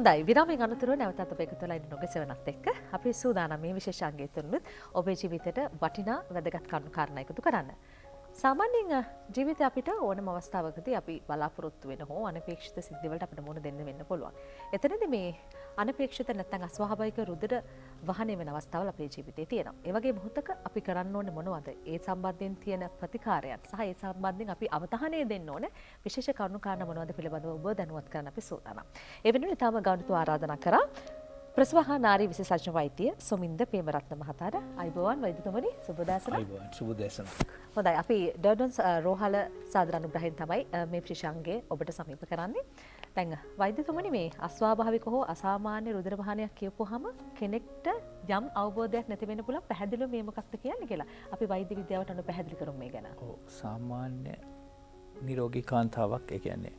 හොඳයි විරාමයෙන් අනතුරුව නැවතත් ඔබ එකතු වෙලා ඉන්න නොගසවනත් එක්ක අපි සූදානම් මේ විශේෂාංගය තුනත් ඔබේ ජීවිතයට වටිනා වැදගත් කරුණු කාරණා එකතු කරන්න. සාමාන්‍යයෙන් ජීවිතේ අපිට ඕනම අවස්ථාවකදී අපි බලාපොරොත්තු වෙන හෝ අනපේක්ෂිත සිද්ධි වලට අපිට මුහුණ දෙන්න වෙන්න පුළුවන්. එතනදී මේ අනපේක්ෂිත නැත්නම් අස්වාභාවික රුධිර වහනය වෙන අවස්ථාවල් අපේ ජීවිතේ තියෙනවා. ඒ වගේ මොහොතක අපි කරන්න ඕනේ මොනවද? ඒ සම්බන්ධයෙන් තියෙන ප්‍රතිකාරයන් සහ ඒ සම්බන්ධයෙන් අපි අවධානය දෙන්න ඕනේ විශේෂ කරුණු කාරණා මොනවද පිළිබඳව ඔබ දැනුවත් කරන්න අපි සූදානම්. ඒ වෙනුවෙන් තාම ගෞරවතුමා ආරාධනා කරා ප්‍රසව හා නාරී විශේෂඥ වෛද්‍ය සොමින්ද ප්‍රේමරත්න මහතාට අයිබෝවන් වෛද්‍යතුමනි සුබදාසන. අයිබෝවන් සුබදාසන. හොඳයි අපි ඩර්ඩන්ස් රෝහල සාදර අනුග්‍රහයෙන් තමයි මේ විශේෂාංගය ඔබට සමීප කරන්නේ. දැන් වෛද්‍යතුමනි මේ අස්වාභාවික හෝ අසාමාන්‍ය රුධිර වහනයක් කියපුවාම කෙනෙක්ට යම් අවබෝධයක් නැති වෙන්න පුළුවන් පැහැදිලිව මේ මොකක්ද කියන්නේ කියලා. අපි වෛද්‍ය විද්‍යාවට අනුව පැහැදිලි කරමු මේ ගැන. ඔව් සාමාන්‍ය නිරෝගී කාන්තාවක් ඒ කියන්නේ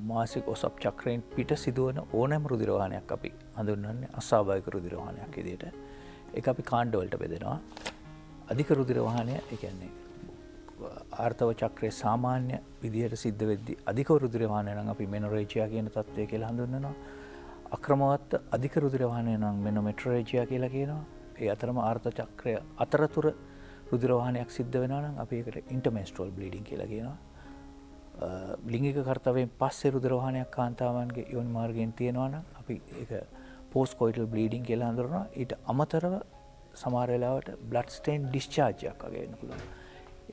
මාසික ඔසප් චක්‍රයෙන් පිට සිදුවන ඕනෑම රුධිර වහනයක් අපි හඳුන්වන්නේ අස්වාභාවික රුධිර වහනයක් විදිහට. ඒක අපි කාණ්ඩ වලට බෙදෙනවා. අධික රුධිර වහනය ඒ කියන්නේ ආර්තව චක්‍රයේ සාමාන්‍ය විදිහට සිද්ධ වෙද්දී අධික රුධිර වහනය නම් අපි මෙනොරේජියා කියන තත්ත්වය කියලා හඳුන්වනවා. අක්‍රමවත් අධික රුධිර වහනය නම් මෙනොමෙට්‍රේජියා කියලා කියනවා. ඒ අතරම ආර්ත චක්‍රය අතරතුර රුධිර වහනයක් සිද්ධ වෙනවා නම් අපි ඒකට ඉන්ටර්මෙන්ස්ට්‍රල් බ්ලීඩින් කියලා කියනවා. ලිංගික කර්තව්‍යයෙන් පස්සේ රුධිර වහනයක් කාන්තාවන්ගේ යෝනි මාර්ගයෙන් තියෙනවා නම් අපි ඒක පෝස්ට් කොයිටල් බ්ලීඩින් කියලා හඳුන්වනවා. ඊට අමතරව සමහර වෙලාවට බ්ලඩ් ස්ටේන් ඩිස්චාර්ජ් එකක් වගේ වෙන්න පුළුවන්.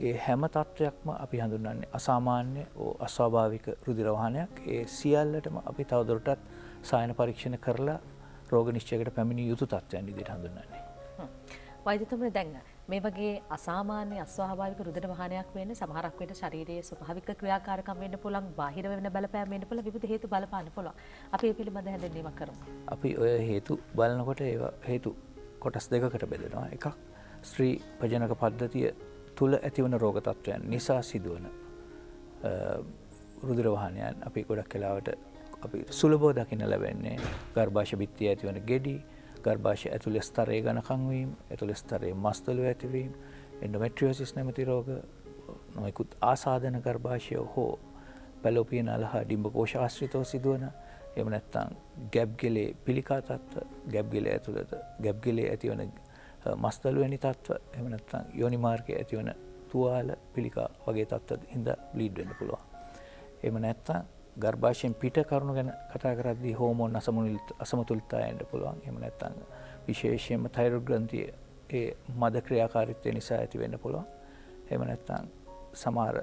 ඒ හැම තත්වයක්ම අපි හඳුන්වන්නේ අසාමාන්‍ය අස්වාභාවික රුධිර වහනයක්. ඒ සියල්ලටම අපි තවදුරටත් සායන පරීක්ෂණ කරලා රෝග නිශ්චයකට පැමිණිය යුතු තත්ත්වයන් විදිහට හඳුන්වන්නේ. වෛද්‍යතුමනි දැන් මේ වගේ අසාමාන්‍ය අස්වාභාවික රුධිර වහනයක් වෙන්නේ සමහරක් වෙලට ශරීරයේ ස්වභාවික ක්‍රියාකාරකම් වෙන්න පුළුවන්, බාහිර වෙන බලපෑම් වෙන්න පුළුවන්, විවිධ හේතු බලපාන්න පුළුවන්. අපි මේ පිළිබඳව හැඳින්වීමක් කරමු. අපි ඔය හේතු බලනකොට ඒවා හේතු කොටස් දෙකකට බෙදෙනවා. එකක් ස්ත්‍රී ප්‍රජනක පද්ධතිය තුල ඇතිවන රෝග තත්ත්වයන් නිසා සිදුවන රුධිර වහනයන් අපි ගොඩක් වෙලාවට අපි සුලභව දකින්න ලැබෙන්නේ ගර්භාෂය බිත්තිය ඇතිවන ගෙඩි, ගර්භාෂය ඇතුළේ ස්තරයේ ඝනකම් වීම, ඇතුළේ ස්තරයේ මස්තලු ඇතිවීම, එන්ඩෝමෙට්‍රියෝසිස් නැමැති රෝග, නොයෙකුත් ආසාදන ගර්භාෂය හෝ පැලෝපියන අලහා ඩිම්බකෝෂ ආශ්‍රිතව සිදුවන, එහෙම නැත්නම් ගැබ් ගෙලේ පිළිකා තත්ත්ව, ගැබ් ගෙලේ ඇතුළත ගැබ් ගෙලේ ඇතිවන මස්තලු වැනි තත්ත්ව, එහෙම නැත්නම් යෝනි මාර්ගයේ ඇතිවන තුවාල පිළිකා වගේ තත්ත්ව හින්දා බ්ලීඩ් වෙන්න පුළුවන්. එහෙම නැත්නම් ගර්භාෂයෙන් පිට කරුණු ගැන කතා කරද්දී හෝමෝන් අසමතුලිතතාවය එන්න පුළුවන්. එහෙම නැත්නම් විශේෂයෙන්ම තයිරොයිඩ් ග්‍රන්ථියේ ඒ මද ක්‍රියාකාරීත්වය නිසා ඇති වෙන්න පුළුවන්. එහෙම නැත්නම් සමහර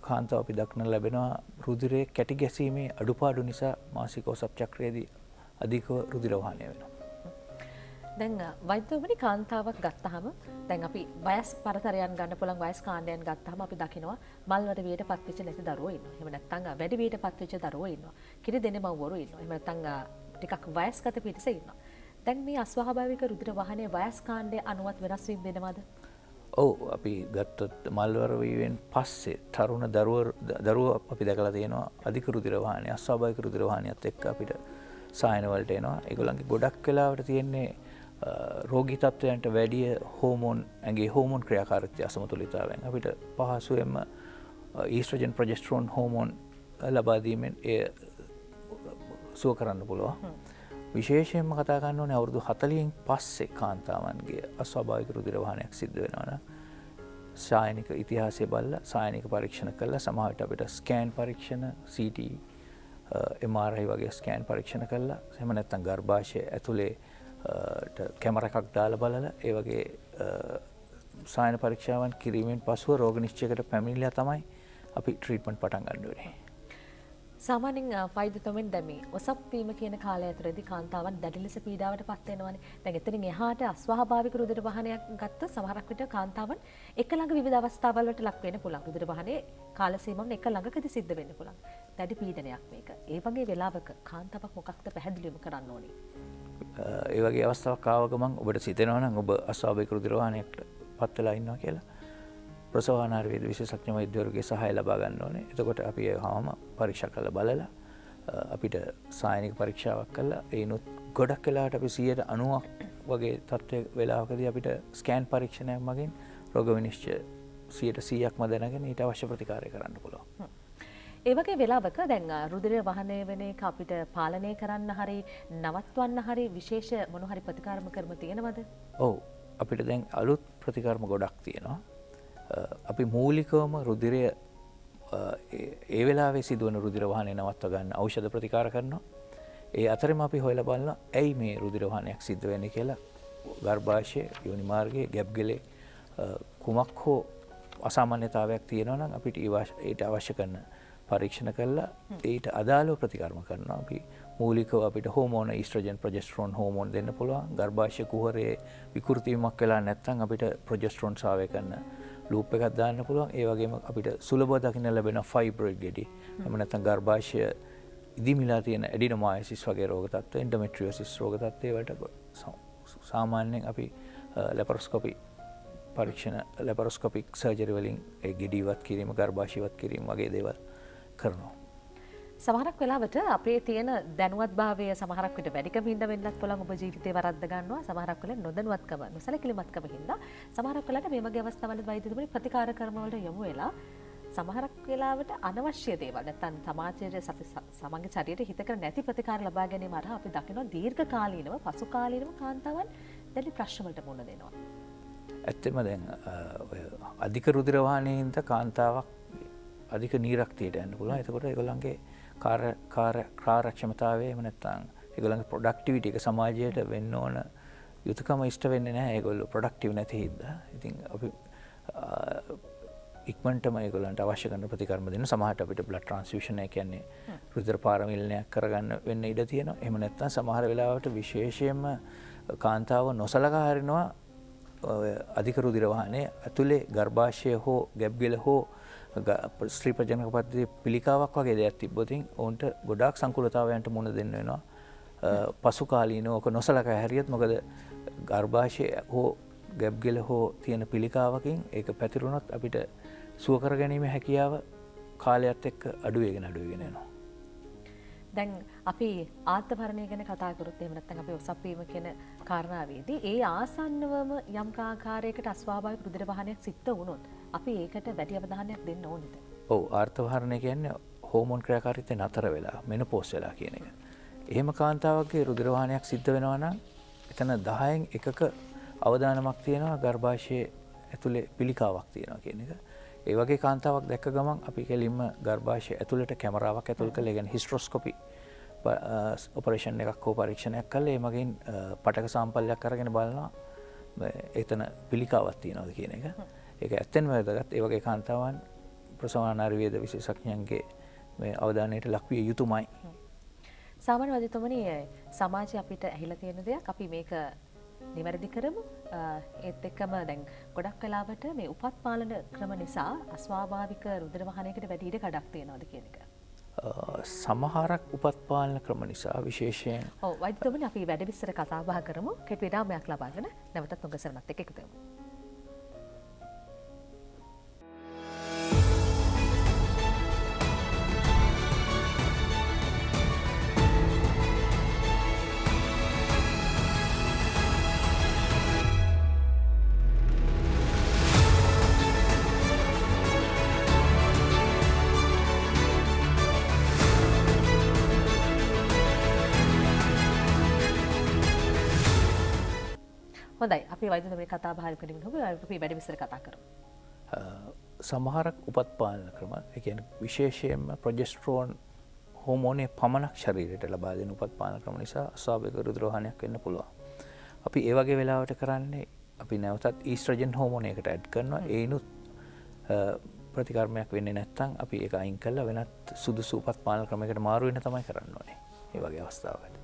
කාන්තාව අපි දක්න ලැබෙනවා රුධිරයේ කැටි ගැසීමේ අඩුපාඩු නිසා මාසික ඔසප් චක්‍රයේදී අධික රුධිර වහනය වෙනවා. දැන් වෛද්‍යවරුනි කාන්තාවක් ගත්තාම දැන් අපි වයස් පරතරයන් ගන්න පුළුවන් වයස් කාණ්ඩයන් ගත්තාම අපි දකිනවා මල්වර වියට පත්වෙච්ච නැති දරුවෝ ඉන්නවා. එහෙම නැත්නම් වැඩි වියට පත්වෙච්ච දරුවෝ ඉන්නවා. කිරි දෙන මව්වරු ඉන්නවා. එහෙම නැත්නම් ටිකක් වයස්ගත පිරිස ඉන්නවා. දැන් මේ අස්වාභාවික රුධිර වහනයේ වයස් කාණ්ඩය අනුවත් වෙනස් වීම වෙනවද? ඔව් අපි ගත්තොත් මල්වර වීමෙන් පස්සේ තරුණ දරුවෝ අපි දැකලා තියෙනවා අධික රුධිර වහනය අස්වාභාවික රුධිර වහනයත් එක්ක අපිට සායන වලට එනවා. ඒගොල්ලන්ගේ ගොඩක් වෙලාවට තියෙන්නේ රෝගී තත්ත්වයන්ට වැඩිය හෝමෝන් ඇගේ හෝමෝන් ක්‍රියාකාරීත්වය අසමතුලිතතාවයෙන් අපිට පහසුවෙන්ම ඊස්ට්‍රජන් ප්‍රොජෙස්ටරෝන් හෝමෝන් ලබා දීමෙන් එය සුව කරන්න පුළුවන්. විශේෂයෙන්ම කතා කරන්න ඕනේ අවුරුදු 40න් පස්සේ කාන්තාවන්ගේ අස්වාභාවික රුධිර වහනයක් සිද්ධ වෙනවා නම් සායනික ඉතිහාසය බලලා සායනික පරීක්ෂණ කළා සමහර විට අපිට ස්කෑන් පරීක්ෂණ CT MRI වගේ ස්කෑන් පරීක්ෂණ කළා එහෙම නැත්නම් ගර්භාෂය ඇතුලේ කැමර එකක් දාලා බලලා ඒ වගේ සායන පරීක්ෂාවන් කිරීමෙන් පසුව රෝග නිශ්චයකට පැමිණිලා තමයි අපි ට්‍රීට්මන්ට් පටන් ගන්න ඕනේ. සාමාන්‍යයෙන් වෛද්‍යතුමෙන් දැන් මේ ඔසප් වීම කියන කාලය ඇතුළතදී කාන්තාවන් දැඩි ලෙස පීඩාවට පත් වෙනවානේ. දැන් එතනින් එහාට අස්වාභාවික රුධිර වහනයක් ගත්තොත් සමහරක් විට කාන්තාවන් එක ළඟ විවිධ අවස්ථාවල් වලට ලක් වෙන්න පුළුවන්. රුධිර වහනේ කාල සීමාවන් එක ළඟකදී සිද්ධ වෙන්න පුළුවන්. දැඩි පීඩනයක් මේක. ඒ වගේ වෙලාවක කාන්තාවක් මොකක්ද පැහැදිලිවම කරන්න ඕනේ? ඒ වගේ අවස්ථාවක් ආව ගමන් ඔබට සිතෙනවා නම් ඔබ අස්වාභාවික රුධිර වහනයකට පත් වෙලා ඉන්නවා කියලා ප්‍රසව ආහාර වේද විශේෂඥ වෛද්‍යවරුගේ සහාය ලබා ගන්න ඕනේ. එතකොට අපි ඒවම පරීක්ෂා කරලා බලලා අපිට සායනික පරීක්ෂාවක් කළා ඒනොත් ගොඩක් වෙලාවට අපි 90% වගේ තත්ත්වයක වෙලාවකදී අපිට ස්කෑන් පරීක්ෂණයක් මගින් රෝග විනිශ්චය 100%ක්ම දැනගෙන ඊට අවශ්‍ය ප්‍රතිකාරය කරන්න පුළුවන්. ඒ වගේ වෙලාවක දැන් රුධිරය වහනය වෙන එක අපිට පාලනය කරන්න හරි නවත්වන්න හරි විශේෂ මොන හරි ප්‍රතිකාරම ක්‍රම තියෙනවද? ඔව් අපිට දැන් අලුත් ප්‍රතිකර්ම ගොඩක් තියෙනවා. අපි මූලිකවම රුධිරය ඒ වෙලාවේ සිදුවන රුධිර වහනය නවත්ව ගන්න ඖෂධ ප්‍රතිකාර කරනවා. ඒ අතරෙම අපි හොයලා බලනවා ඇයි මේ රුධිර වහනයක් සිද්ධ වෙන්නේ කියලා. ගර්භාෂයේ යෝනි මාර්ගයේ ගැප් ගලේ කුමක් හෝ අසාමාන්‍යතාවයක් තියෙනවා නම් අපිට ඊට අවශ්‍ය කරන පරීක්ෂණ කරලා ඊට අදාළව ප්‍රතිකර්ම කරනවා. අපි මූලිකව අපිට හෝමෝන ඊස්ට්‍රජන් ප්‍රොජෙස්ටරෝන් හෝමෝන දෙන්න පුළුවන්. ගර්භාෂය කුහරයේ විකෘති වීමක් වෙලා නැත්නම් අපිට ප්‍රොජෙස්ටරෝන් සාවය කරන ලූප් එකක් දාන්න පුළුවන්. ඒ වගේම අපිට සුලභව දකින්න ලැබෙන ෆයිබ්‍රොයිඩ් ගෙඩි. එහෙම නැත්නම් ගර්භාෂය ඉදිමිලා තියෙන ඇඩිනෝමයසිස් වගේ රෝග තත්ත්ව, එන්ඩෝමෙට්‍රියෝසිස් රෝග තත්ත්ව වලට සාමාන්‍යයෙන් අපි ලැපරොස්කෝපි පරීක්ෂණ ලැපරොස්කෝපික් සර්ජරි වලින් ඒ ගෙඩි ඉවත් කිරීම, ගර්භාෂය ඉවත් කිරීම වගේ දේවල් කරනවා. සමහරක් වෙලාවට අපේ තියෙන දැනුවත්භාවය සමහරක් විට වැඩිකම හින්දා වෙන්නත් පුළුවන් ඔබ ජීවිතේ වරද්ද ගන්නවා. සමහරක් වෙලාවට නොදැනුවත්කම, නොසැලකිලිමත්කම හින්දා සමහරක් වෙලාවට මේ වගේ අවස්ථාවලදී වෛද්‍යතුමනි ප්‍රතිකාර ක්‍රම වලට යොමු වෙලා සමහරක් වෙලාවට අනවශ්‍ය දේවල් නැත්නම් සමාජයේ සමග ශරීරයට හිතකර නැති ප්‍රතිකාර ලබා ගැනීම අරහා අපි දකිනවා දීර්ඝ කාලීනව පසු කාලීනව කාන්තාවන් දැඩි ප්‍රශ්න වලට මුහුණ දෙනවා. ඇත්තම දැන් අධික රුධිර වහනයෙන්ද කාන්තාවක් අධික නීරක්තියට යන්න පුළුවන්. එතකොට ඒගොල්ලන්ගේ කාර්යක්ෂමතාවය එහෙම නැත්නම් ඒගොල්ලන්ගේ ප්‍රොඩක්ටිවිටි එක සමාජයට වෙන්න ඕන යුතුයකම ඉෂ්ට වෙන්නේ නැහැ. ඒගොල්ලෝ ප්‍රොඩක්ටිව් නැති හින්දා. ඉතින් අපි ඉක්මනටම ඒගොල්ලන්ට අවශ්‍ය කරන ප්‍රතිකර්ම දෙන්න. සමහරට අපිට බ්ලඩ් ට්‍රාන්ස්ෆියුෂන් එක කියන්නේ රුධිර පාරමිලනයක් කරගන්න වෙන්න ඉඩ තියෙනවා. එහෙම නැත්නම් සමහර වෙලාවට විශේෂයෙන්ම කාන්තාව නොසලකා හරිනවා අධික රුධිර වහනය ඇතුලේ ගර්භාෂය හෝ ගැබ්ගෙල හෝ ස්ත්‍රී ප්‍රජනක පද්ධතියේ පිළිකාවක් වගේ දෙයක් තිබ්බොතින් ඔවුන්ට ගොඩාක් සංකූලතාවයන්ට මුහුණ දෙන්න වෙනවා. පසු කාලීනව ඔක නොසලකා හැරියොත් මොකද ගර්භාෂය හෝ ගැබ්ගෙල හෝ තියෙන පිළිකාවකින් ඒක පැතිරුණොත් අපිට සුව කර ගැනීමේ හැකියාව කාලයත් එක්ක අඩු වෙගෙන යනවා. දැන් අපි ආත්මවරණය ගැන කතා කරොත් එහෙම නැත්නම් අපි ඔසප් වීම කියන කාරණාවේදී ඒ ආසන්නවම යම් ආකාරයකට අස්වාභාවික රුධිර වහනයක් සිද්ධ වුණොත් අපි ඒකට වැඩි අවධානයක් දෙන්න ඕනේද? ඔව් ආර්තවහරණය කියන්නේ හෝමෝන් ක්‍රියාකාරීත්වය නතර වෙලා මෙනෝපෝස් වෙලා කියන එක. එහෙම කාන්තාවකගේ රුධිර වහනයක් සිද්ධ වෙනවා නම් එතන 10න් එකක අවදානමක් තියෙනවා ගර්භාෂයේ ඇතුලේ පිළිකාවක් තියෙනවා කියන එක. ඒ වගේ කාන්තාවක් දැක්ක ගමන් අපි කෙලින්ම ගර්භාෂය ඇතුළට කැමරාවක් ඇතුල් කරලා ඒ කියන්නේ හිස්ට්‍රොස්කෝපි ඔපරේෂන් එකක් හෝ පරීක්ෂණයක් කරලා ඒ මගින් පටක සාම්පල්යක් අරගෙන බලනවා එතන පිළිකාවක් තියෙනවද කියන එක. ඒක ඇත්තෙන්ම වැදගත්. ඒ වගේ කාන්තාවන් ප්‍රසවානාරි වේද විශේෂඥයන්ගේ මේ අවධානයට ලක්විය යුතුමයි. සාමාන්‍ය වෛද්‍යතුමනි සමාජයේ අපිට ඇහිලා තියෙන දෙයක් අපි මේක නිවැරදි කරමු. ඒත් එක්කම දැන් ගොඩක් වෙලාවට මේ උපත් පාලන ක්‍රම නිසා අස්වාභාවික රුධිර වහනයකට වැඩි ඉඩ කඩක් තියෙනවද කියන එක. සමහරක් උපත් පාලන ක්‍රම නිසා විශේෂයෙන් ඔව් වෛද්‍යතුමනි අපි වැඩි විස්තර කතා බහ කරමු. කෙටි විරාමයක් ලබාගෙන නැවතත් උගසරණත් එක්ක එකතු වෙමු. හොඳයි අපි වෛද්‍යතුමනි කතා බහ කරමින් අපි වැඩි විස්තර කතා කරමු. සමහරක් උපත් පාලන ක්‍රම ඒ කියන්නේ විශේෂයෙන්ම ප්‍රොජෙස්ටරෝන් හෝමෝනේ පමණක් ශරීරයට ලබා දෙන උපත් පාලන ක්‍රම නිසා අස්වාභාවික රුධිර වහනයක් වෙන්න පුළුවන්. අපි ඒ වගේ වෙලාවට කරන්නේ අපි නැවතත් ඊස්ට්‍රජන් හෝමෝනයකට ඇඩ් කරනවා. ඒනුත් ප්‍රතිකර්මයක් වෙන්නේ නැත්නම් අපි ඒක අයින් කරලා වෙනත් සුදුසු උපත් පාලන ක්‍රමයකට මාරු වෙන්න තමයි කරන්න ඕනේ. ඒ වගේ අවස්ථාවකට.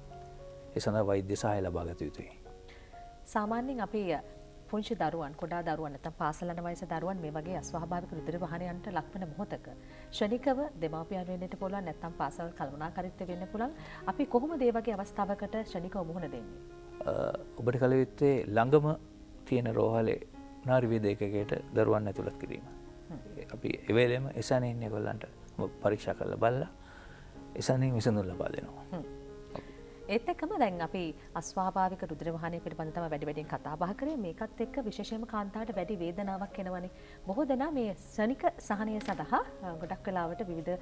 ඒ සඳහා වෛද්‍ය සහාය ලබා ගත යුතුයි. සාමාන්‍යයෙන් අපි පුංචි දරුවන් කුඩා දරුවන් නැත්නම් පාසල් යන වයසේ දරුවන් මේ වගේ අස්වාභාවික රුධිර වහනයන්ට ලක්වන මොහොතක ශනිකව දෙමාපියන් වෙන්නට පුළුවන් නැත්නම් පාසල් කළමනාකරීත්වය වෙන්න පුළුවන්. අපි කොහොමද මේ වගේ අවස්ථාවකට ශනිකව මුහුණ දෙන්නේ? ඔබට කල යුත්තේ ළඟම තියෙන රෝහලේ නාරි වේදකයකට දරුවන් ඇතුළත් කිරීම. අපි ඒ වෙලෙම එසැනින් ඒගොල්ලන්ට පරීක්ෂා කරලා බලලා එසැනින් විසඳුම් ලබා දෙනවා. ඒත් එක්කම දැන් අපි අස්වාභාවික රුධිර වහනය පිළිබඳව තමයි වැඩි වැඩියෙන් කතා බහ කරේ. මේකත් එක්ක විශේෂයෙන්ම කාන්තාවට වැඩි වේදනාවක් එනවනේ. බොහෝ දෙනා මේ ශනික සහනය සඳහා ගොඩක් වෙලාවට විවිධ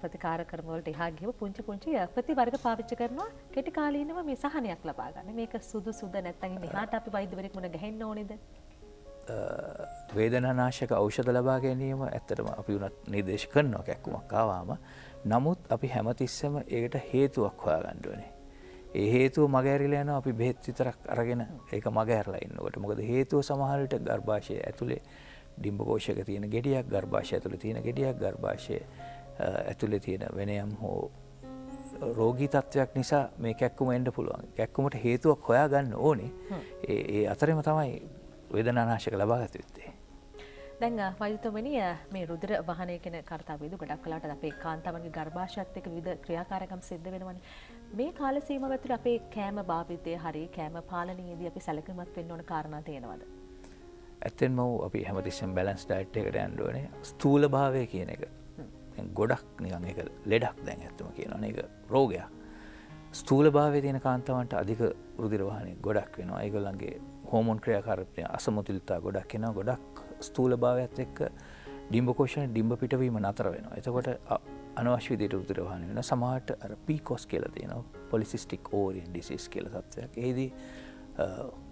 ප්‍රතිකාර ක්‍රම වලට එහා ගිහම පුංචි ප්‍රතිවර්ග පාවිච්චි කරනවා කෙටි කාලීනව මේ සහනයක් ලබා ගන්න. මේක සුදුසුද නැත්නම් මෙහාට අපි වෛද්‍යවරයෙක් මුණ ගැහෙන්න ඕනේද? වේදනානාශක ඖෂධ ලබා ගැනීම ඇත්තටම අපි උනත් නිර්දේශ කරනවා කැක්කුමක් ආවම. නමුත් අපි හැමතිස්සෙම ඒකට හේතුවක් හොයාගන්න ඕනේ. ඒ හේතුව මගහැරිලා යනවා අපි බෙහෙත් විතරක් අරගෙන ඒක මගහැරලා ඉන්නකොට. මොකද හේතුව සමහර විට ගර්භාෂය ඇතුලේ ඩිම්බකෝෂයක තියෙන ගෙඩියක්, ගර්භාෂය ඇතුලේ තියෙන ගෙඩියක්, ගර්භාෂය ඇතුලේ තියෙන වෙනයම් හෝ රෝගී තත්ත්වයක් නිසා මේ කැක්කුම එන්න පුළුවන්. කැක්කුමට හේතුවක් හොයාගන්න ඕනේ. ඒ අතරෙම තමයි වේදනානාශක ලබා ගත යුත්තේ. දැන් වෛද්‍යතුමනි මේ රුධිර වහනය කියන කාර්යය ගොඩක් වෙලාවට අපේ කාන්තාවන්ගේ ගර්භාෂයත් එක්ක විවිධ ක්‍රියාකාරකම් සිද්ධ වෙනවනේ. මේ කාල සීමාව ඇතුළේ අපේ කෑම භාවිතය හරි කෑම පාලනයේදී අපි සැලකිලිමත් වෙන්න ඕන කාරණා තියෙනවද? ඇත්තෙන්ම අපි හැමතිස්සෙම බැලන්ස් ඩයට් එකකට යන්න ඕනේ. ස්ථූල භාවය කියන එක ගොඩක් නිකන් ඒක ලෙඩක් දැන් ඇත්තම කියනවනේ. ඒක රෝගයක්. ස්ථූල භාවයේ තියෙන කාන්තාවන්ට අධික රුධිර වහනය ගොඩක් වෙනවා. ඒගොල්ලන්ගේ හෝමෝන් ක්‍රියාකාරීත්වය අසමතුලිතතාව ගොඩක් එනවා. ගොඩක් ස්ථූල භාවයත් එක්ක ඩිම්බකෝෂණ ඩිම්බ පිටවීම නතර වෙනවා. එතකොට අනවශ්‍ය විදිහට රුධිර වහනය වෙනවා. සමහරට අර PCOS කියලා තියෙනවා. polycystic ovarian disease කියලා තත්ත්වයක්. ඒදී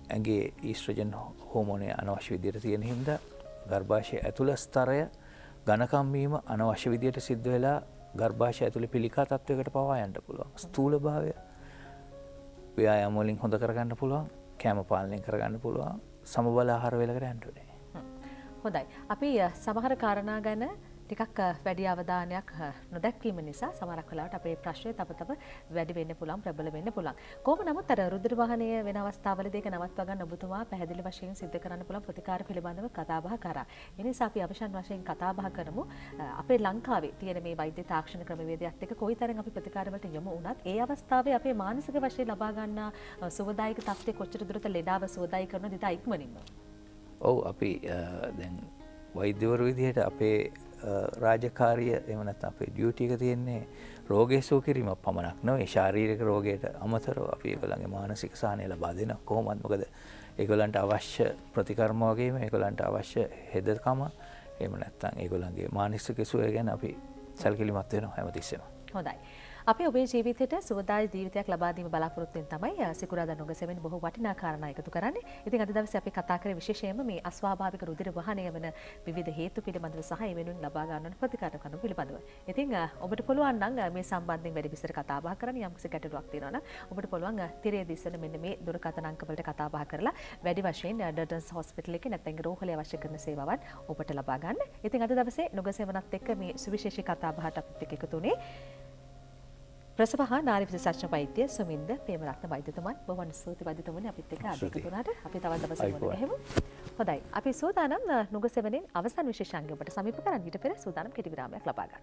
ඇඟේ ඊස්ට්‍රජන් හෝමෝනය අනවශ්‍ය විදිහට තියෙන හින්දා ගර්භාෂය ඇතුළ ස්තරය ඝනකම් වීම අනවශ්‍ය විදිහට සිද්ධ වෙලා ගර්භාෂය ඇතුළේ පිළිකා තත්වයකට පවා යන්න පුළුවන්. ස්ථූල භාවය ව්‍යායාම වලින් හොඳ කරගන්න පුළුවන්. කෑම පාලනය කරගන්න පුළුවන්. සමබල ආහාර වේලකට යන්න ඕනේ. හොඳයි. අපි සමහර කාරණා ගැන ටිකක් වැඩි අවධානයක් නොදැක්වීම නිසා සමහරක් වෙලාවට අපේ ප්‍රශ්නේ තව වැඩි වෙන්න පුළුවන්, ප්‍රබල වෙන්න පුළුවන්. කොහොම නමුත් අර රුධිර වහනය වෙන අවස්ථාවලදී ඒක නවත්වා ගන්න ඔබතුමා පැහැදිලි වශයෙන් සිද්ධ කරන්න පුළුවන් ප්‍රතිකාර පිළිබඳව කතා බහ කරා. ඒ නිසා අපි අවසන් වශයෙන් කතා බහ කරමු. අපේ ලංකාවේ තියෙන මේ වෛද්‍ය තාක්ෂණ ක්‍රමවේදයත් එක්ක කොයිතරම් අපි ප්‍රතිකාර වලට යොමු වුණත් ඒ අවස්ථාවේ අපේ මානසික වශයෙන් ලබා ගන්න සුවදායක තත්ත්වය කොච්චර දුරට ලෙඩාව සුවදායි කරනවද ඉතා ඉක්මනින්ම. ඔව් අපි දැන් වෛද්‍යවරු විදිහට අපේ රාජකාරිය එහෙම නැත්නම් අපේ ඩියුටි එක තියෙන්නේ රෝගය සුව කිරීම පමණක් නෙවෙයි ශාරීරික රෝගයට අමතරව අපි ඒගොල්ලන්ගේ මානසික සහනය ලබා දෙනවා. කොහොමද? මොකද ඒගොල්ලන්ට අවශ්‍ය ප්‍රතිකර්ම වගේම ඒගොල්ලන්ට අවශ්‍ය හෙදකම එහෙම නැත්නම් ඒගොල්ලන්ගේ මානසික සුවය ගැන අපි සැලකිලිමත් වෙනවා හැමතිස්සෙම. හොඳයි. අපි ඔබේ ජීවිතයට සුවදායී ජීවිතයක් ලබා දීම බලාපොරොත්තු වෙන තමයි සිකුරාදා නොගසෙමින් බොහෝ වටිනා කාරණා එකතු කරන්නේ. ඉතින් අද දවසේ අපි කතා කරේ විශේෂයෙන්ම මේ අස්වාභාවික රුධිර වහනය වෙන විවිධ හේතු පිළිබඳව සහ ඒ වෙනුවෙන් ලබා ගන්න ප්‍රතිකාර කරන පිළිබඳව. ඉතින් ඔබට පුළුවන් නම් මේ සම්බන්ධයෙන් වැඩි විස්තර කතා බහ කරන්න යම්කිසි ගැටලුවක් තියෙනවා නම් ඔබට පුළුවන් තිරයේ දිස්සන මෙන්න මේ දුරකථන අංක වලට කතා බහ කරලා වැඩි වශයෙන් ඩර්ටන්ස් හොස්පිටල් එකේ නැත්නම් රෝහලේ අවශ්‍ය කරන සේවාවන් ඔබට ලබා ගන්න. ඉතින් අද දවසේ නොගසෙවනත් එක්ක මේ සුවිශේෂී කතා බහට අපිත් එක්ක එකතු වුණේ ප්‍රසව හා නාරි විශේෂඥ වෛද්‍ය සුමින්ද ප්‍රේමරත්න වෛද්‍යතුමන්. බොහොම ස්තුතියි වෛද්‍යතුමනි අපිත් එක්ක අද එකතු වුණාට. අපි තවත් දවසක් මොන ගැහෙමු. හොඳයි. අපි සූදානම් නුගසෙවණෙන් අවසන් විශේෂාංගය ඔබට සමීප කරන්න ඊට පෙර සූදානම් කෙටි විරාමයක් ලබා ගන්න.